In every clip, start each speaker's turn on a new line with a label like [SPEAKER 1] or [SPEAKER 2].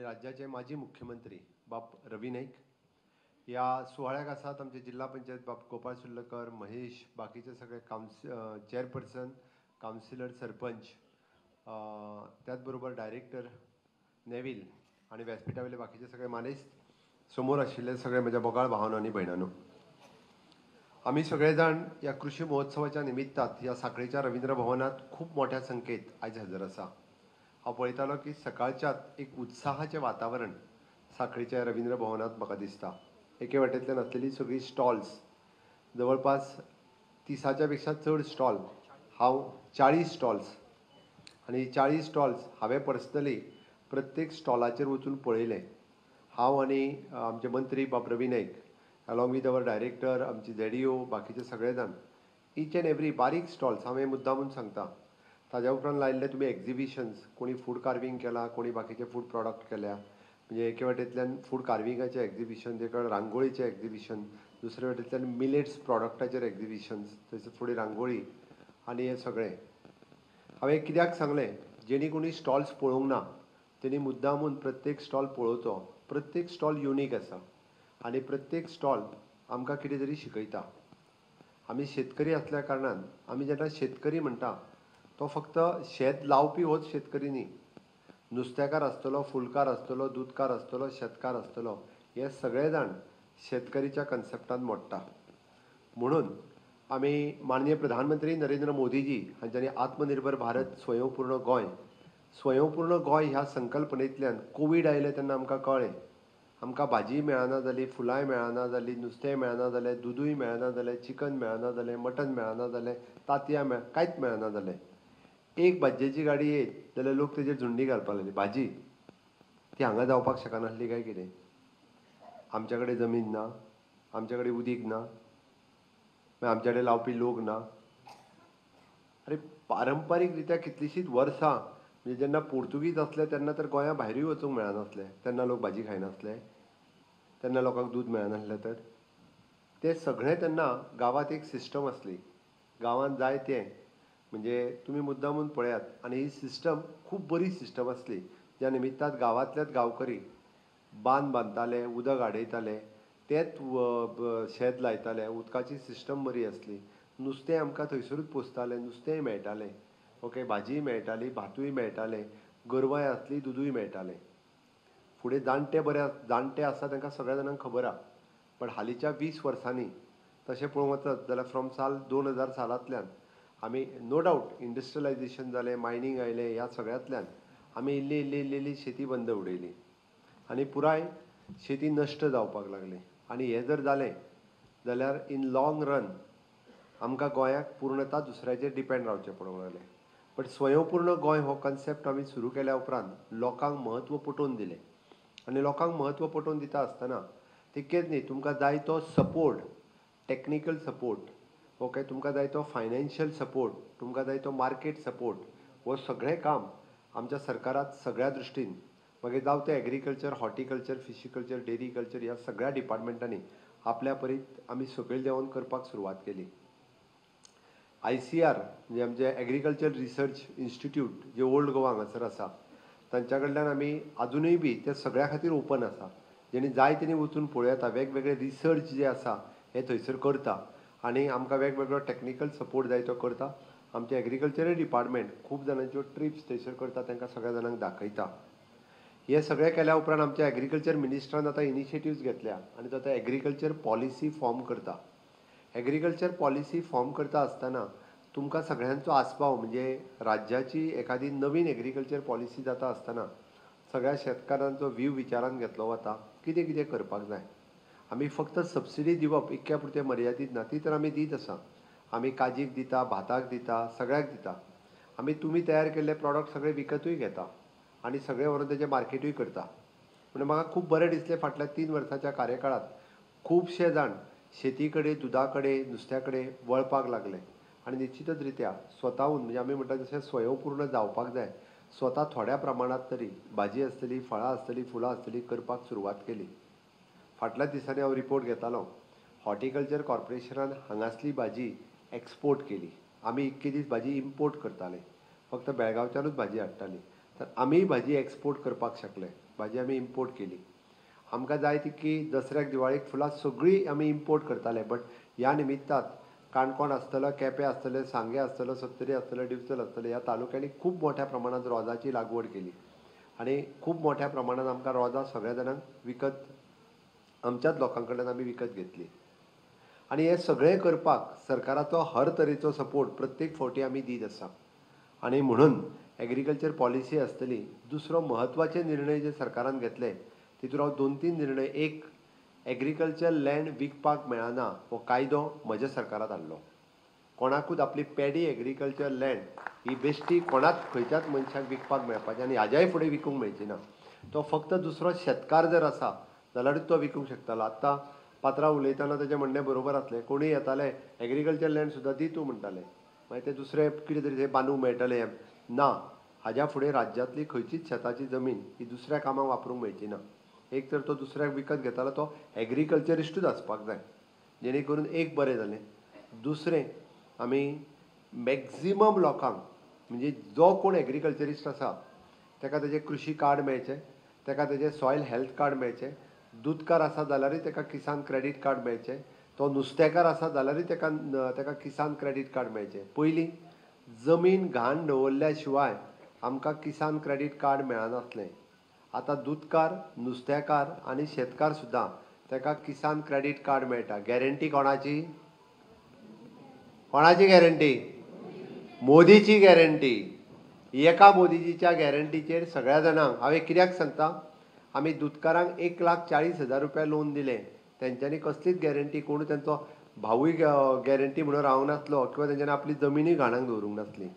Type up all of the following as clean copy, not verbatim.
[SPEAKER 1] राज्याचे माजी मुख्यमंत्री बाप रवी नाईक या सुवाळ्याक आसात आमचे जिल्हा पंचायत बाप गोपाळ सुर्लकर, महेश, बाकीचे सगळे चेअरपर्सन, काउन्सिलर, सरपंच, त्याचबरोबर डायरेक्टर नेविल आणि व्यासपीठावयले बाकीचे सगळे मानेस्त, समोर आशिल्ले सगळे म्हज्या बोगाळ भावांनो आनी भयणांनो, आमी सगळेजाण या कृषी महोत्सवाच्या निमित्तात या सांखळेच्या रवींद्र भवनात खूप मोठ्या संख्येत आज हजर आसा. हांव पळयतालो की सकाळच्याच एक उत्साहाचें वातावरण सांखळेच्या रवींद्र भवनात म्हाका दिसता. एके वाटेंतल्यान आसलेली सगळीं स्टॉल्स, जवळपास 30च्या पेक्षा चड स्टॉल, हांव 40 स्टॉल्स आनी 40 स्टॉल्स हांवें पर्सनली प्रत्येक स्टॉलाचेर वचून पळयले. हांव आनी आमचे मंत्री बाब Ravi Naik along with our director, आमचे ZDO, बाकीचे सगळे जाण, ईच अँड एवरी बारीक स्टॉल्स हांवें मुद्दामून सांगता. ताज्या उपरांत लायिल्ले तुमी एक्झिबिशन्स, कोणी फूड कार्विंग केलां, कोणी बाकीचे फूड प्रॉडक्ट केल्या. म्हणजे एके वाटेंतल्यान फूड कार्विंगाचें एक्झिबिशन, तेका रांगोळीचें एक्झिबिशन, दुसरे वाटेंतल्यान मिलेट्स प्रॉडक्टाचेर एक्झिबिशन्स, थंयसर फुडें रांगोळी आनी हें सगळें. हांवें कित्याक सांगलें, जेणी कोणी स्टॉल्स पळोवंक ना तेणी मुद्दामून प्रत्येक स्टॉल पळोवचो. प्रत्येक स्टॉल युनीक आसा आनी प्रत्येक स्टॉल आमकां कितें तरी शिकयता. आमी शेतकरी आसल्या कारणान आमी जेन्ना शेतकरी म्हणटा तो फक्त शेत लावपी होच शेतकरी न्ही. नुस्तेकार आसतलो, फुलकार आसतलो, दूदकार आसतलो, शेतकार आसतलो, हे सगळे जाण शेतकरीच्या कन्सेप्टान मोडटा. म्हणून आमी माननीय प्रधानमंत्री नरेंद्र मोदीजी हांच्यांनी आत्मनिर्भर भारत स्वयंपूर्ण गोंय ह्या संकल्पनेंतल्यान कोवीड आयलें तेन्ना आमकां कळ्ळें, आमकां भाजी मेळना जाली, फुलांय मेळना जालीं, नुस्तें मेळना जालें, दूदूय मेळना जालें, चिकन मेळना जालें, मटन मेळना जालें, तांतयां कांयच मेळना जालें. एक भाजयेची गाडी येयत जाल्यार लोक तेजेर झुंडी घालपाक लागले. भाजी ती हांगा जावपाक शकनासली काय कितें? आमच्या कडेन जमीन ना, आमच्या कडेन उदीक ना, आमच्या कडेन लावपी लोक ना. अरे पारंपारीक रित्या कितलींशींच वर्सां, म्हणजे जेन्ना पोर्तुगीज आसले तेन्ना तर गोंया भायरूय वचूंक मेळनासलें. तेन्ना लोक भाजी खायनासले, तेन्ना लोकांक दूद मेळनासलें. तर तें सगळें तेन्ना गांवांत एक सिस्टम आसली. गांवांत जाय तें म्हणजे तुमी मुद्दामून पळयात, आनी ही सिस्टम खूब बरी सिस्टम आसली. ज्या निमित्तान गांवांतलेच गांवकरी बांद बांदताले, उदक आडयताले, तेच शेत लायताले, उदकाची सिस्टम बरी आसली. नुस्तें आमकां थंयसरूच पोसतालें, नुस्तेंय मेळटालें, ओके, भाजीय मेळटाली, भातूय मेळटालें, गोरवांय आसली, दूदूय मेळटालें. फुडें जाणटे आसा तांकां सगळ्या जाणांक खबर आहा. पण हालींच्या 20 वर्सांनी तशें पळोवंक वचत जाल्यार फ्रॉम साल 2000 सालांतल्यान आमी नो डावट इंडस्ट्रियलायजेशन जालें, मायनींग आयलें, ह्या सगळ्यांतल्यान आमी इल्ली इल्ली इल्ली इल्ली शेती बंद उडयली आनी पुराय शेती नश्ट जावपाक लागली. आनी हें जर जालें जाल्यार इन लाँग रन आमकां गोंयाक पुर्णता दुसऱ्याचेर डिपेंड रावचें पडूंक लागलें. बट स्वयंपूर्ण गोंय हो कन्सेप्ट आमी सुरू केल्या उपरांत लोकांक म्हत्व पटोवन दिलें. आनी लोकांक म्हत्व पटोवन दिता आसतना तितकेंच न्ही, तुमकां जाय तो सपोर्ट, टॅक्निकल सपोर्ट, ओके, तुमकां जाय तो फायनान्शियल सपोर्ट, तुमकां जाय तो मार्केट सपोर्ट, हो सगळें काम आमच्या सरकारात सगळ्या दृश्टीन, मागीर जावं तें एग्रीकल्चर, हॉर्टिकल्चर, फिशिकल्चर, डेरी कल्चर, ह्या सगळ्या डिपार्टमेंटांनी आपल्या परीत आमी सकयल देंवन करपाक सुरवात केली. ICR म्हणजे आमचे एग्रीकल्चर रिसर्च इन्स्टिट्यूट जे ओल्ड गोवा हांगासर आसा, तांच्या कडल्यान आमी अजुनूय बी ते सगळ्या खातीर ओपन आसा. जेणी जाय तेणी वचून पळयाता, वेगवेगळे रिसर्च जे आसा हे थंयसर करता आनी आमकां वेगवेगळो टॅक्निकल सपोर्ट जाय तो करता. आमचे एग्रीकल्चर डिपार्टमेंट खूब जाणांच्यो ट्रिप्स थंयसर करता, तांकां सगळ्या जाणांक दाखयता. हे सगळें केल्या उपरांत आमच्या एग्रीकल्चर मिनिस्ट्रान आतां इनिशिएटिव्स घेतल्या आनी तो आतां एग्रीकल्चर पॉलिसी फॉर्म करता. एग्रीकल्चर पॉलिसी फॉर्म करता आसतना तुमकां सगळ्यांचो आस्पाव, म्हणजे राज्याची एखादी नवीन एग्रीकल्चर पॉलिसी जाता आसतना सगळ्या शेतकारांचो व्ह्यू विचारान घेतलो वता. कितें कितें करपाक जाय. आमी फक्त सबसिडी दिवप इतक्या पुरतें मर्यादीत ना, ती तर आमी दीत आसा. आमी काजीक दिता, भाताक दिता, सगळ्याक दिता. आमी तुमी तयार केल्ले प्रॉडक्ट सगळे विकतूय घेता आनी सगळे व्हरून तेजें मार्केटूय करता. म्हणजे म्हाका खूब बरें दिसलें फाटल्या 3 वर्सांच्या कार्यकाळांत खुबशे जाण शेती कडेन, दुदा कडेन, नुस्त्या कडेन वळपाक लागले आनी निश्चितच रित्या स्वताहून, म्हणजे आमी म्हणटा तशें स्वयंपूर्ण जावपाक जाय, स्वता थोड्या प्रमाणांत तरी भाजी आसतली, फळां आसतलीं, फुलां आसतलीं करपाक सुरवात केली. फाटल्या दिसांनी हांव रिपोर्ट घेतालो, हॉर्टिकल्चर कॉर्पोरेशनान हांगासली भाजी एक्सपोर्ट केली. आमी इतके दीस भाजी इम्पोर्ट करताले, फक्त बेळगांवच्यानूच भाजी हाडटालीं, तर आमीय भाजी एक्सपोर्ट करपाक शकले. भाजी आमी इम्पोर्ट केली. आमकां जाय तितकी दसऱ्याक दिवाळीक फुलां सगळीं आमी इम्पोर्ट करताले. बट ह्या निमित्तात काणकोण आसतलो, केपें आसतलें, सांगे आसतलो, सत्तरी आसतलो, डिवचल आसतलें, ह्या तालुक्यांनी खूब मोठ्या प्रमाणात रोजाची लागवड केली आनी खूब मोठ्या प्रमाणात आमकां रोजां सगळ्या जाणांक विकत आमच्याच लोकां कडल्यान आमी विकत घेतली. आनी हे सगळें करपाक सरकाराचो हर तरेचो सपोर्ट प्रत्येक फावटी आमी दीत आसा. आनी म्हणून एग्रीकल्चर पॉलिसी आसतली. दुसरो म्हत्वाचे निर्णय जे सरकारान घेतले तितून हांव 2-3 निर्णय. एक, एग्रीकल्चर लँड विकपाक मेळना हो कायदो म्हज्या सरकारान हाडलो. कोणाकूच आपली पॅडी एग्रीकल्चर लँड ही बेश्टी कोणाच खंयच्याच मनशाक विकपाक मेळपाचें आनी हाज्याय फुडें विकूंक मेळची ना. तो फक्त दुसरो शेतकार जर आसा जाल्यारूच तो विकूंक शकतालो. आतां पात्रांव उलयतना तेजें म्हणणें बरोबर आसलें. कोणूय येताले एग्रीकल्चर लँड सुद्दां दी तूं म्हणटाले, मागीर ते दुसरें कितें तरी थंय बांदूंक मेळटलें ना. हाज्या फुडें राज्यांतली खंयचीच शेताची जमीन ही दुसऱ्या कामाक वापरूंक मेळची ना. एक तर तो दुसऱ्याक विकत घेतालो तो एग्रीकल्चरिस्टूच आसपाक जाय, जेणे करून एक बरें जालें. दुसरें, आमी मॅक्झिमम लोकांक म्हणजे जो कोण एग्रीकल्चरिस्ट आसा ताका तेजें कृशी कार्ड मेळचें, ताका तेजें सॉयल हेल्थ कार्ड मेळचें. दूदकार आसा जाल्यारूय ताका किसान क्रेडीट कार्ड मेळचें. तो नुस्तेकार आसा जाल्यारूय ताका किसान क्रेडीट कार्ड मेळचें. पयलीं जमीन घाण दवरल्या शिवाय आमकां किसान क्रेडीट कार्ड मेळनासलें. आतां दूदकार, नुस्तेकार आनी शेतकार सुद्दां ताका किसान क्रेडीट कार्ड मेळटा. गॅरंटी कोणाची? कोणाची गॅरंटी? मोदीची गॅरंटी. एका मोदीजीच्या गॅरंटीचेर सगळ्या जाणांक हांव कित्याक सांगता, आमी दूदकारांक 1,40,000 रुपया लोन दिलें. तेंच्यांनी कसलीच गॅरंटी, कोण तेंचो भावूय गॅरंटी म्हणून रावंक नासलो किंवा तेंच्यांनी आपली जमिनूय घाणाक दवरूंक नासली.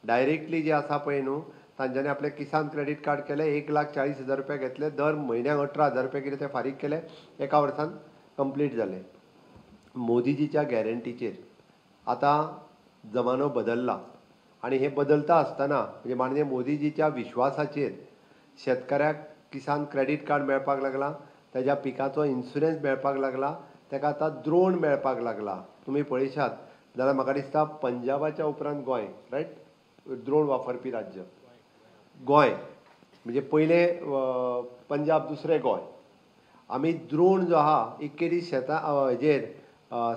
[SPEAKER 1] डायरेक्टली जे आसा पळय न्हू, तांच्यांनी आपलें किसान क्रेडीट कार्ड केलें, 1,40,000 रुपया घेतले, दर म्हयन्याक 18,000 रुपया कितें ते फारीक केले, एका वर्सान कंप्लीट जालें. मोदीजीच्या गॅरंटीचेर आतां जमानो बदलला आनी हे बदलता आसतना म्हणजे मोदीजीच्या विश्वासाचेर शेतकऱ्याक किसान क्रेडीट कार्ड मेळपाक लागला, तेज्या पिकाचो इन्शुरन्स मेळपाक लागला, ताका आतां ड्रोन मेळपाक लागला. तुमी पळयशात जाल्यार म्हाका दिसता पंजाबाच्या उपरांत गोंय, रायट, ड्रोन वापरपी राज्य. गोंय म्हणजे पयलें पंजाब, दुसरें गोंय. आमी ड्रोन जो आहा एकेरी शेतां हेजेर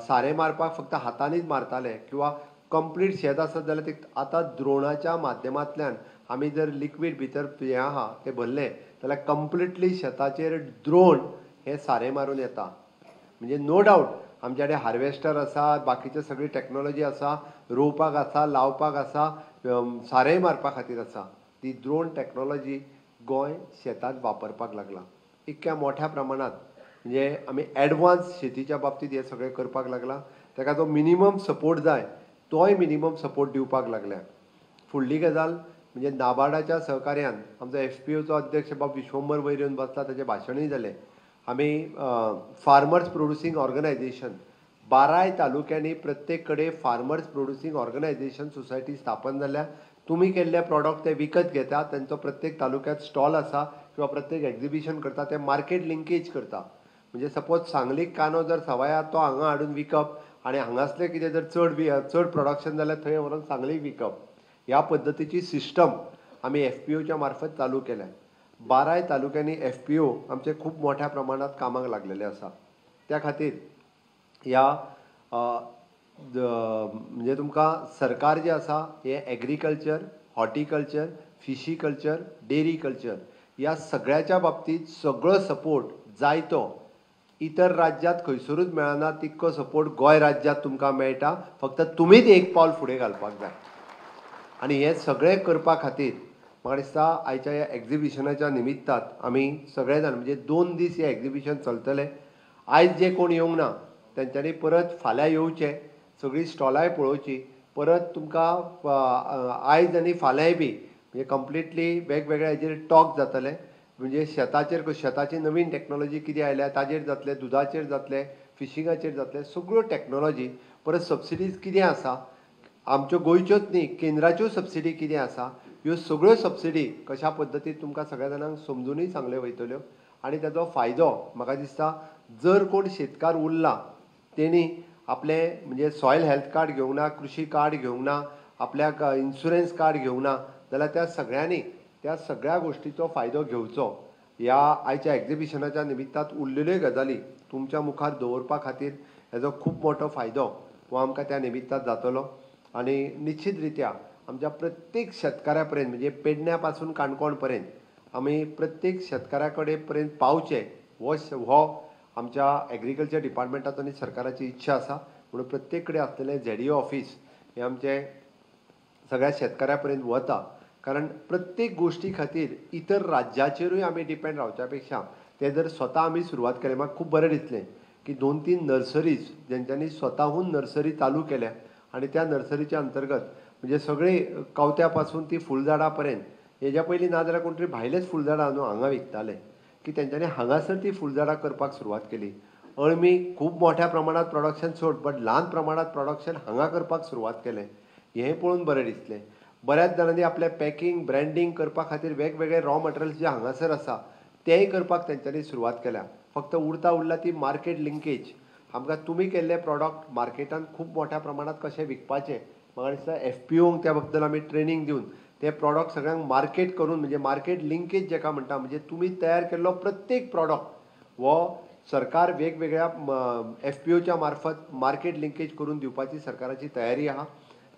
[SPEAKER 1] सारें मारपाक फक्त हातांनीच मारताले किंवा कंप्लीट शेत आसत जाल्यार ते आतां ड्रोनाच्या माध्यमांतल्यान आमी जर लिक्वीड भितर हें आहा तें भरलें जाल्यार कंप्लिटली शेताचेर ड्रोन हे सारें मारून येता. म्हणजे नो डावट आमचे कडेन हार्वेस्टर आसा, बाकीचे सगळी टॅक्नोलॉजी आसा, रोवपाक आसा, लावपाक आसा, सारेंय मारपा खातीर आसा. ती ड्रोन टॅक्नोलॉजी गोंय शेतांत वापरपाक लागला इतक्या मोठ्या प्रमाणात. म्हणजे आमी एडवान्स शेतीच्या बाबतींत हे सगळें करपाक लागला. ताका जो मिनिमम सपोर्ट जाय तोय मिनिमम सपोर्ट दिवपाक लागल्या. फुडली गजाल म्हणजे नाबार्डाच्या सहकार्यान आमचो FPOचो अध्यक्ष बाब विश्वंभर वयर येवन बसला, ताचें भाशणूय जालें. आमी फार्मर्स प्रोड्युसींग ऑर्गनायझेशन 12 तालुक्यांनी प्रत्येक कडेन फार्मर्स प्रोड्युसींग ऑर्गनायझेशन सोसायटी स्थापन जाल्या. तुमी केल्ले प्रॉडक्ट ते विकत घेता, तांचो प्रत्येक तालुक्यांत स्टॉल आसा किंवा प्रत्येक एक्झिबिशन करता, ते मार्केट लिंकेज करता. म्हणजे सपोज सांगलीक कांदो जर सवायात तो हांगा हाडून विकप आनी हांगासलें कितें जर चड प्रोडक्शन जाल्यार थंय व्हरून सांगलीक विकप, ह्या पद्दतीची सिस्टम आमी FPOच्या मार्फत चालू केल्या. 12 तालुक्यांनी FPO आमचे खूब मोठ्या प्रमाणात कामाक लागलेले आसा. त्या खातीर ह्या म्हणजे तुमकां सरकार जे आसा हे एग्रीकल्चर, हॉर्टिकल्चर, फिशीकल्चर, डेरी कल्चर ह्या सगळ्याच्या बाबतींत सगळो सपोर्ट जाय तो इतर राज्यांत खंयसरूच मेळना तितको सपोर्ट गोंय राज्यांत तुमकां मेळटा. फक्त तुमीच एक पावल फुडें घालपाक जाय. आनी हे सगळें करपा खातीर म्हाका दिसता आयच्या ह्या एक्झिबिशनाच्या निमित्तात आमी सगळे जाण म्हणजे 2 दीस हे एक्झिबिशन चलतलें. आयज जे कोण येवंक ना तेंच्यांनी परत फाल्यां येवचें, सगळीं स्टॉलाय पळोवची. परत तुमकां आयज आनी फाल्यांय बी म्हणजे कंप्लिटली वेगवेगळ्या हेजेर टॉक जातले. म्हणजे शेताची नवीन टॅक्नोलॉजी कितें आयल्या ताजेर जातले, दुदाचेर जातले, फिशिंगाचेर जातले, सगळ्यो टॅक्नोलॉजी. परत सबसिडीज कितें आसा, आमच्यो गोंयच्योच न्ही केंद्राच्यो सबसिडी कितें आसा, ह्यो सगळ्यो सबसिडी कशा पद्दतीन तुमकां सगळ्या जाणांक समजुनूय सांगल्यो वयतल्यो. आनी ताचो फायदो म्हाका दिसता जर कोण शेतकार उरला तेणी आपले म्हणजे सॉयल हेल्थ कार्ड घेवंक ना, कृशी कार्ड घेवंक ना, आपल्याक इन्शुरन्स कार्ड घेवंक ना जाल्यार त्या सगळ्यांनी त्या सगळ्या गोश्टीचो फायदो घेवचो. ह्या आयच्या एग्जिबिशनाच्या निमित्तात उरलेल्यो गजाली तुमच्या मुखार दवरपा खातीर हेजो खूब मोठो फायदो हो आमकां त्या निमित्तात जातलो आनी निश्चित रित्या आमच्या प्रत्येक शेतकाऱ्या पर्यंत म्हणजे पेडण्या पासून काणकोण पर्यंत आमी प्रत्येक शेतकाऱ्या कडेन पर्यंत पावचे हो आमच्या एग्रीकल्चर डिपार्टमेंटाचो आनी सरकाराची इच्छा आसा म्हणून प्रत्येक कडेन आसलेलें ZDO ऑफिस हें आमचें सगळ्या शेतकाऱ्या पर्यंत वता कारण प्रत्येक गोष्टी खातीर इतर राज्याचेरूय आमी डिपेंड रावच्या पेक्षा ते जर स्वता आमी सुरवात केलें म्हाका खूब बरें दिसलें की 2-3 नर्सरीज जेंच्यांनी स्वताहून नर्सरी चालू केल्या आनी त्या नर्सरीच्या अंतर्गत म्हणजे सगळी कवत्या पासून ती फुलझाडां पर्यंत हेज्या पयलीं ना जाल्यार कोण तरी भायलेच फुलझाडां न्हू हांगा विकताले की तेंच्यांनी हांगासर ती फुलझाडां करपाक सुरवात केली अळमी खूब मोठ्या प्रमाणात प्रोडक्शन सोड बट ल्हान प्रमाणात प्रोडक्शन हांगा करपाक सुरवात केलें हें पळोवन बरें दिसलें बऱ्याच जाणांनी आपलें पॅकींग ब्रँडींग करपा खातीर वेगवेगळे रॉ मटेरियल्स जे हांगासर आसा तेंय करपाक तेंच्यांनी सुरवात केल्या फक्त उरता ती मार्केट लिंकेज आमकां तुमी केल्ले प्रॉडक्ट मार्केटांत खूब मोठ्या प्रमाणात कशें विकपाचें म्हाका दिसता FPOंक त्या बद्दल आमी ट्रेनींग दिवन ते प्रॉडक्ट सगळ्यांक मार्केट करून म्हणजे मार्केट लिंकेज जेका म्हणटा म्हणजे तुमी तयार केल्लो प्रत्येक प्रॉडक्ट हो सरकार वेगवेगळ्या FPOच्या मार्फत मार्केट लिंकेज करून दिवपाची सरकाराची तयारी आहा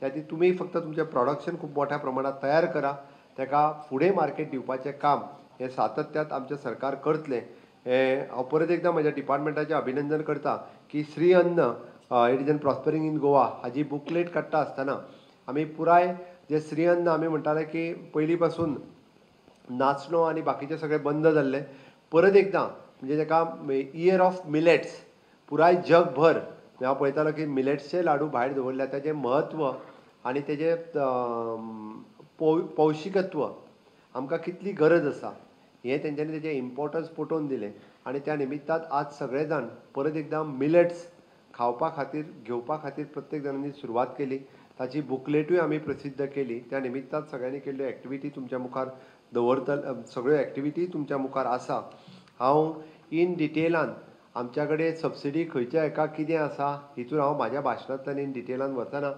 [SPEAKER 1] त्या खातीर तुमी फक्त तुमचें प्रोडक्शन खूब मोठ्या प्रमाणात तयार करा ताका फुडें मार्केट दिवपाचें काम हें सातत्यांत आमचें सरकार करतलें हें हांव परत एकदां म्हज्या डिपार्टमेंटाचें अभिनंदन करता की श्री अन्न it is an prospering in Goa Haji booklet काडटा आसतना आमी पुराय जे श्री अन्न आमी म्हणटाले की पयलीं पासून नाचणो आनी बाकीचे सगळे बंद जाल्ले परत एकदां म्हणजे ताका इयर ऑफ मिलेट्स पुराय जगभर हांव पळयतालो की मिलेट्सचे लाडू भायर दवरल्या ताचें म्हत्व आनी तेजें पौशिकत्व आमकां कितली गरज आसा हें तेंच्यांनी तेजें इम्पॉर्टन्स पटोवन दिलें आनी त्या निमित्तात आज सगळे जाण परत एकदां मिलेट्स खावपा खातीर घेवपा खातीर प्रत्येक जाणांनी सुरवात केली ताची बुकलेटूय आमी प्रसिद्ध केली त्या निमित्तात सगळ्यांनी केल्ल्यो एक्टिविटी तुमच्या मुखार सगळ्यो एक्टिविटी तुमच्या मुखार आसा हांव इन डिटेलान आमच्या कडेन सबसिडी खंयच्या हाका कितें आसा हितून हांव म्हाज्या भाशणांतल्यान इन डिटेलान वचना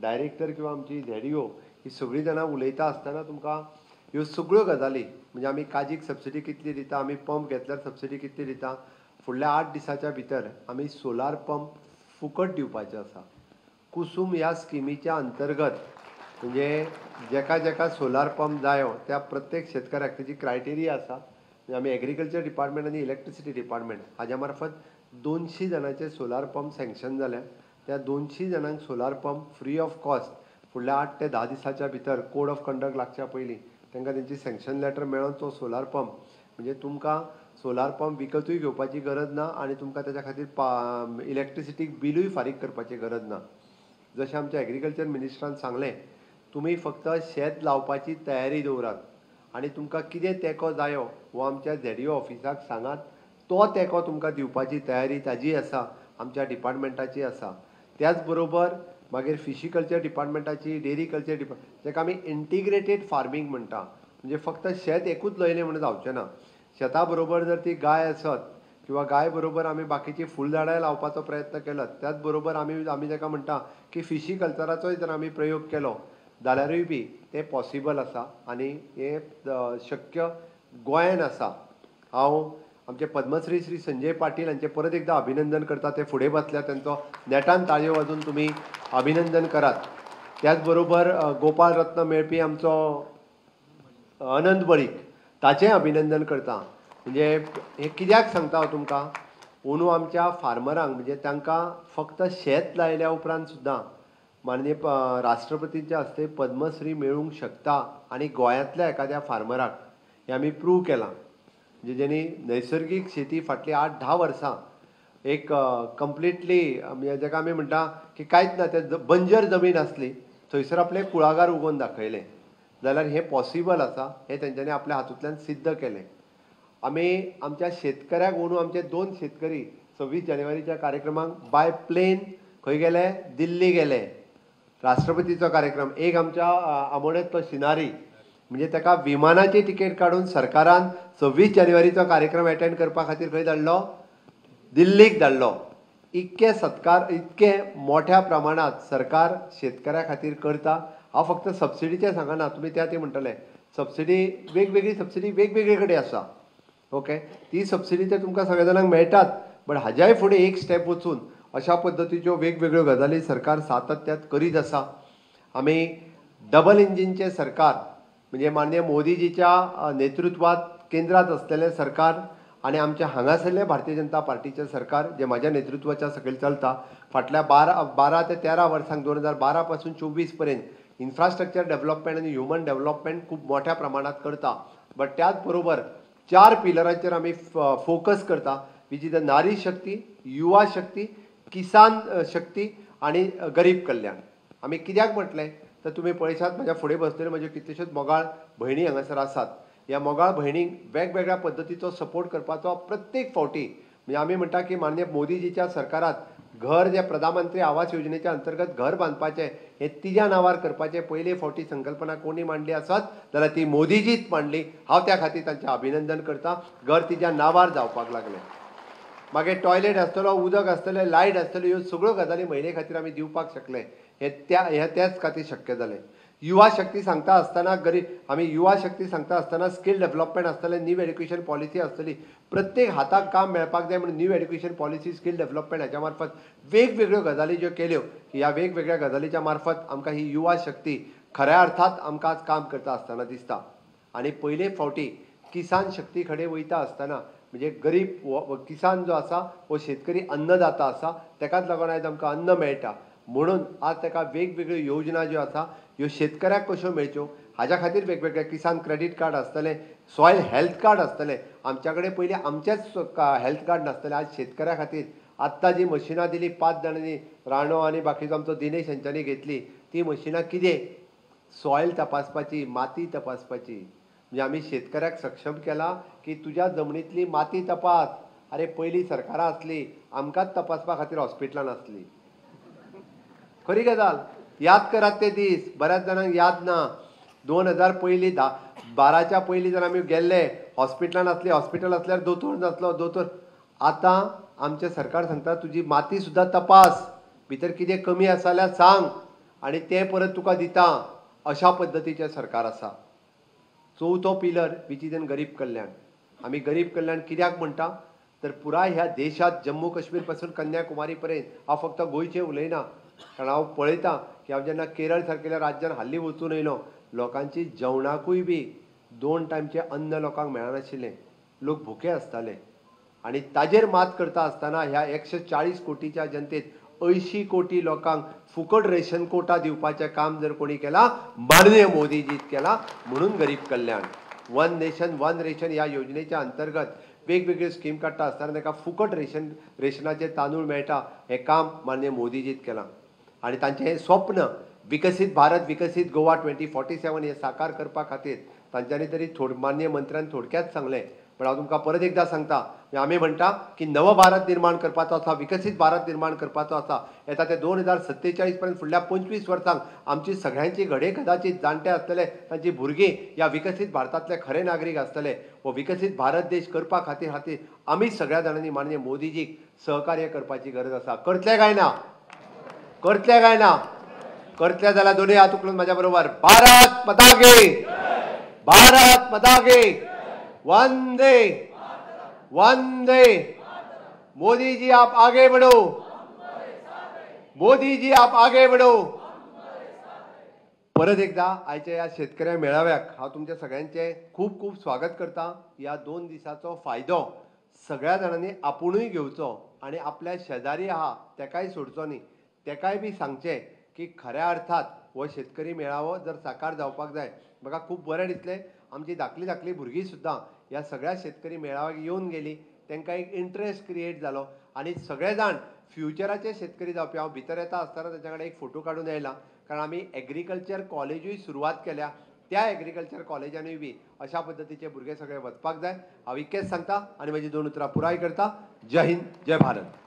[SPEAKER 1] डायरेक्टर किंवा आमची ZDO ही सगळीं जाणां उलयता आसतना तुमकां ह्यो सगळ्यो गजाली म्हणजे आमी काजीक सबसिडी कितली दिता आमी पंप घेतल्यार सबसिडी कितली दिता फुडल्या 8 दिसाच्या भितर आमी सोलार पंप फुकट दिवपाचे आसा कुसुम ह्या स्किमीच्या अंतर्गत म्हणजे जेका जेका सोलार पंप जायो त्या प्रत्येक शेतकाऱ्याक तेजी क्रायटेरिया आसा आमी एग्रीकल्चर डिपार्टमेंट आनी इलेक्ट्रिसिटी डिपार्टमेंट हाज्या मार्फत 200 जाणांचे सोलार पंप सँक्शन जाल्या त्या 200 जाणांक solar pump free of cost फुडल्या 8 ते 10 दिसाच्या भितर कोड ऑफ कंडक्ट लागच्या पयलीं तांकां तेंची सँक्शन लेटर मेळोन तो सोलार पंप म्हणजे तुमकां सोलार पंप विकतूय घेवपाची गरज ना आनी तुमकां तेच्या खातीर इलेक्ट्रिसिटीक बिलूय फारीक करपाची गरज ना जशें आमच्या एग्रीकल्चर मिनिस्टरान सांगलें तुमी फक्त शेत लावपाची तयारी दवरात आनी तुमकां कितें तेंको जायो हो आमच्या ZDO ऑफिसाक सांगात तो तेंको तुमकां दिवपाची तयारी ताजी आसा आमच्या डिपार्टमेंटाची आसा त्याच बरोबर मागीर फिशिकल्चर डिपार्टमेंटाची डेरी कल्चर डिपार्टमेंट जेका आमी इंटिग्रेटेड फार्मींग म्हणटा म्हणजे फक्त शेत एकूच लयलें म्हणून जावचें ना शेता बरोबर जर ती गाय आसत किंवा गाय बरोबर आमी बाकीची फुलझाडां लावपाचो प्रयत्न केलो त्याच बरोबर आमी जेका म्हणटा की फिशिकल्चराचोय जर आमी प्रयोग केलो जाल्यारूय बी तें पॉसिबल आसा आनी हें शक्य गोंयान आसा हांव आमचे पद्मश्री श्री संजय पाटील हांचे परत एकदां अभिनंदन करता ते फुडें बसल्या तांचो नेटान ताळयो वाजोवन तुमी अभिनंदन करात त्याच बरोबर गोपाळ रत्न मेळपी आमचो अनंत बळीक ताचें अभिनंदन करता म्हणजे हे कित्याक सांगता हांव तुमकां अंदू आमच्या फार्मरांक म्हणजे तांकां फक्त शेत लायल्या उपरांत सुद्दां माननीय राष्ट्रपतींच्या हस्ते पद्मश्री मेळूंक शकता आनी गोंयांतल्या एखाद्या फार्मराक हें आमी प्रूव केलां म्हणजे जेणी नैसर्गीक शेती फाटलीं 8-10 वर्सां एक कंप्लिटली जेका आमी म्हणटा की कांयच ना ते बंजर जमीन आसली थंयसर आपले कुळागर उगोवन दाखयले जाल्यार हें पॉसिबल आसा हें तेंच्यांनी आपल्या हातूंतल्यान सिद्ध केलें आमी आमच्या शेतकऱ्याक अंदू आमचे 2 शेतकरी 26 जानेवारीच्या कार्यक्रमाक बाय प्लेन खंय गेले दिल्ली गेले राष्ट्रपतीचो कार्यक्रम एक आमच्या आमोणेंतलो शिनारी म्हणजे ताका विमानाची तिकेट काडून सरकारान 26 जानेवारीचो कार्यक्रम एटेंड करपा खातीर खंय धाडलो दिल्लीक धाडलो इतके सत्कार इतके मोठ्या प्रमाणात सरकार शेतकऱ्या खातीर करता हांव फक्त सबसिडीचें सांगना तुमी त्या ती म्हणटले सबसिडी वेगवेगळी सबसिडी वेगवेगळे कडेन आसा ओके, ती सबसिडी तर तुमकां सगळ्या जाणांक मेळटात, बट हाज्याय फुडें एक स्टेप वचून अशा पद्दतीच्यो वेगवेगळ्यो गजाली सरकार सातत्यात करीत आसा. आमी डबल इंजिनचे सरकार म्हणजे माननीय मोदीजीच्या नेतृत्वात केंद्रात असलेले सरकार आणि आमच्या हांगासरले भारतीय जनता पार्टीचे सरकार जे माझ्या नेतृत्वाच्या सकयल चलता, फाटल्या 12 ते 13 वर्सांक 2012 पासून 24 पर्यंत इन्फ्रास्ट्रक्चर डेव्हलपमेंट आणि ह्युमन डेव्हलपमेंट खूप मोठ्या प्रमाणात करता. बट त्याच बरोबर 4 पिलरांचेर आमी फोकस करता, विच इज द नारी शक्ती, युवा शक्ती, किसान शक्ती आणि गरीब कल्याण. आमी कित्याक म्हटलें तर तुमी पळयशात म्हज्या फुडें बसलेल्यो म्हज्यो कितल्योश्योच मोगाळ भयणी हांगासर आसात. ह्या मोगाळ भयणींक वेगवेगळ्या पद्दतीचो सपोर्ट करपाचो प्रत्येक फावटी म्हणजे आमी म्हणटा की माननीय मोदीजीच्या सरकारात घर जे प्रधानमंत्री आवास योजनेच्या अंतर्गत घर बांदपाचें हें तिज्या नांवार करपाचें पयले फावटी संकल्पना कोणी मांडली आसत जाल्यार ती मोदीजीच मांडली. हांव त्या खातीर तांचें अभिनंदन करतां. घर तिज्या नांवार जावपाक लागलें. मागीर टॉयलेट आसतलो, उदक आसतलें, लायट आसतल्यो, ह्यो सगळ्यो गजाली महिले खातीर आमी दिवपाक शकले. हें त्याच खातीर शक्य जालें. युवा शक्ती सांगता आसतना आमी युवा शक्ती सांगता आसतना स्कील डेव्हलपमेंट आसतलें, न्यू एड्युकेशन पॉलिसी आसतली. प्रत्येक हाताक काम मेळपाक जाय म्हणून new education policy, skill development हाच्या मार्फत वेगवेगळ्यो गजाली ज्यो केल्यो, ह्या वेगवेगळ्या गजालीच्या मार्फत आमकां ही युवा शक्ती खऱ्या अर्थात आमकां आज काम करता आसतना दिसता. आनी पयले फावटी किसान शक्ती कडेन वयता आसतना म्हणजे गरीब किसान जो आसा वो शेतकरी अन्नदाता आसा, तेकाच लागून आयज आमकां अन्न मेळटा. म्हणून आज ताका वेगवेगळ्यो योजना ज्यो आसा ह्यो शेतकऱ्याक कश्यो मेळच्यो हाज्या खातीर वेगवेगळे किसान क्रेडीट कार्ड आसतले, सॉयल हेल्थ कार्ड आसतले. आमच्या कडेन पयलीं आमचेच हेल्थ कार्ड नासतले. आज शेतकऱ्या खातीर आत्तां जी मशिनां दिली 5 जाणांनी, राणो आनी बाकीचो आमचो दिनेश हांच्यांनी घेतली, ती मशिनां कितें सॉयल तपासपाची, माती तपासपाची. म्हणजे आमी शेतकऱ्याक सक्षम केला की तुज्या जमनींतली माती तपास. अरे पयलीं सरकारां आसली, आमकांच तपासपा खातीर हॉस्पिटलां नासलीं. खरी गजाल. याद करात ते दीस, बऱ्याच जाणांक याद ना. 2000 पयलीं 12च्या पयलीं जर आमी गेल्ले, हॉस्पिटलां नासलीं, हॉस्पिटल आसल्यार दोतोर नासलो, दोतोर. आतां आमचें सरकार सांगता तुजी माती सुद्दां तपास, भितर कितें कमी आसा जाल्यार सांग आनी तें परत तुका दिता. अशा पद्दतीचें सरकार आसा. चवथो पिलर विच इज इन गरीब कल्याण. आमी गरीब कल्याण कित्याक म्हणटा तर पुराय ह्या देशात जम्मू काश्मीर पासून कन्याकुमारी पर्यंत, हांव फक्त गोंयचें उलयना, कारण हांव पळयतां की हांव जेन्ना केरळ सारकेल्या राज्यान हाल्ली वचून येयलो, लोकांची जेवणाकूय बी 2 टायमचें अन्न लोकांक मेळनाशिल्लें. लोक भुके आसताले. आनी ताजेर मात करता आसतना ह्या 140 कोटीच्या जनतेत 80 कोटी लोकांक फुकट रेशन कोटा दिवपाचें काम जर कोणी केला, माननीय मोदीजीत केला. म्हणून गरीब कल्याण, वन नेशन वन रेशन ह्या योजनेच्या अंतर्गत वेगवेगळ्यो स्कीम काडटा आसतना ताका फुकट रेशनाचे तांदूळ मेळटा. हें काम माननीय मोदीजीत केलां. आनी तांचें हें स्वप्न विकसीत भारत, विकसीत गोवा 2047 हें साकार करपा खातीर तांच्यांनी तरी माननीय मंत्र्यान थोडक्यात सांगलें. पण हांव तुमकां परत एकदां सांगता, आमी म्हणटा की नव भारत निर्माण करपाचो आसा, विकसीत भारत निर्माण करपाचो आसा. येता ते 2047 पर्यंत फुडल्या 25 वर्सांक आमची सगळ्यांची घडे कदाचित जाणटे आसतले, तांची भुरगीं ह्या विकसीत भारतांतले खरे नागरीक आसतले. हो विकसीत भारत देश करपा खातीर आमी सगळ्या जाणांनी माननीय मोदीजीक सहकार्य करपाची गरज आसा. करतले काय ना? करतले काय ना? करतले जाल्यार दोनूय हात उखलून म्हाज्या बरोबर भारत माता की, भारत माता की, वंदे वंदे. मोदी जी आप आगे बढ़ो, मोदी जी आप आगे बढ़ो. परत एकदा आयच्या ह्या शेतकऱ्या मेळाव्याक हांव तुमच्या सगळ्यांचे खूप खूप स्वागत करता. ह्या 2 दिसाचो फायदो सगळ्या जाणांनी आपुणूय घेवचो आनी आपल्या शेजारी आहा तेकाय सोडचो न्ही. तेकाय बी सांगचें की खऱ्या अर्थात हो शेतकरी मेळावो जर साकार जावपाक जाय. म्हाका खूब बरें दिसलें, आमची धाकली धाकली भुरगीं सुद्दां ह्या सगळ्या शेतकरी मेळाव्याक येवन गेलीं. तांकां एक इंट्रस्ट क्रिएट जालो आनी सगळे जाण फ्युचराचे शेतकरी जावपी. हांव भितर येता आसतना तांच्या कडेन एक फोटो काडून आयला, कारण आमी एग्रीकल्चर कॉलेजूय सुरवात केल्या. त्या एग्रीकल्चर कॉलेजांनी बी अशा पद्दतीचे भुरगे सगळे वचपाक जाय. हांव इतकेंच सांगता आनी म्हजी 2 उतरां पुराय करता. जय हिंद, जय भारत.